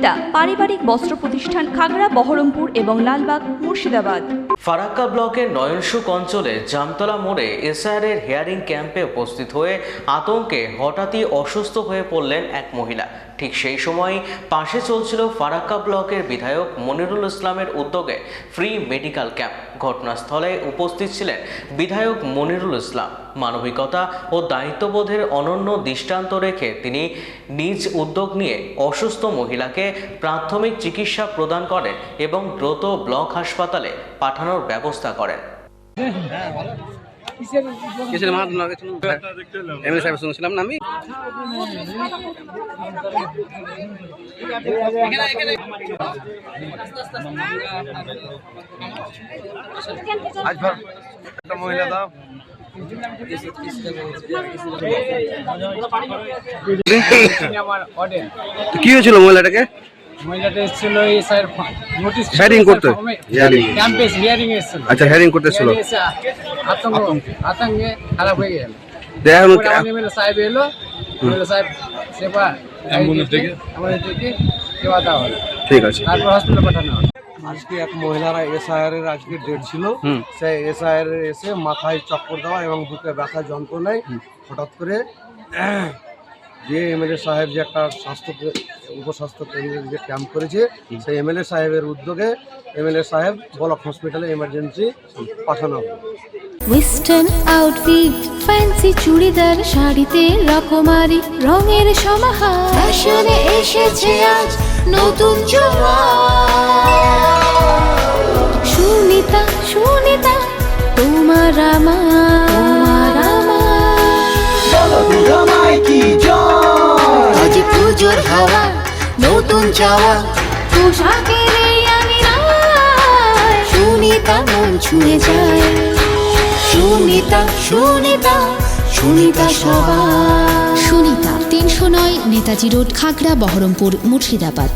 সুনিতা পারিবারিক বস্ত্র প্রতিষ্ঠান, খাগড়া, বহরমপুর এবং লালবাগ, মুর্শিদাবাদ। ফারাক্কা ব্লকের নয়নসুখ অঞ্চলে জামতলা মোড়ে এসআইআরের হিয়ারিং ক্যাম্পে উপস্থিত হয়ে আতঙ্কে হঠাৎই অসুস্থ হয়ে পড়লেন এক মহিলা। ঠিক সেই সময় পাশে চলছিল ফারাক্কা ব্লকের বিধায়ক মনিরুল ইসলামের উদ্যোগে ফ্রি মেডিকেল ক্যাম্প। ঘটনাস্থলে উপস্থিত ছিলেন বিধায়ক মনিরুল ইসলাম। মানবিকতা ও দায়িত্ববোধের অনন্য দৃষ্টান্ত রেখে তিনি নিজ উদ্যোগ নিয়ে অসুস্থ মহিলাকে প্রাথমিক চিকিৎসা প্রদান করেন এবং দ্রুত ব্লক হাসপাতালে পাঠানোর ব্যবস্থা করেন। কি হয়েছিল মহিলাটাকে? মহিলাটা এসেছিল এই স্যার নোটিশ হিয়ারিং করতে, ক্যাম্পে হিয়ারিং এসেছিল। আচ্ছা, হিয়ারিং করতেছিল। আতঙ্কে খারাপ হয়ে গেল। এমএলএ সাহেব এলো, এমএলএ সাহেব সেবা অ্যাম্বুলেন্স থেকে সেবা দেওয়া হলো। ঠিক আছে, তারপর হসপিটালে পাঠানো হলো। আজকে এক মহিলারা এসআইআর এর আজকে ডেট ছিল, সেই এসআইআর এর এসে মাথায় চক্কর দেওয়া এবং বুকে ব্যথা যন্ত্রণায় হঠাৎ করে যে এমএলএ সাহেব যে একটা উপস্বাস্থ্য কেন্দ্রের যে ক্যাম্প করেছে, সেই এমএলএ সাহেবের উদ্যোগে এমএলএ সাহেব ব্লক হসপিটালে এমার্জেন্সি পাঠানো হবে। ওয়েস্টার্ন আউটফিট, ফ্যান্সি চুড়িদার, শাড়িতে রকমারি রঙের সমাহার, ফ্যাশনে এসেছে আজ নতুন সুনিতা, সুনিতা তোমার আমার, আজ পুজোর হাওয়া, নতুন চাওয়া, পোশাকের এই আঙিনায় সুনিতা মন ছুঁয়ে যায়। সুনিতা, সুনিতা, সুনিতা সবার। সুনিতা 309 নেতাজি রোড, খাগড়া, বহরমপুর, মুর্শিদাবাদ।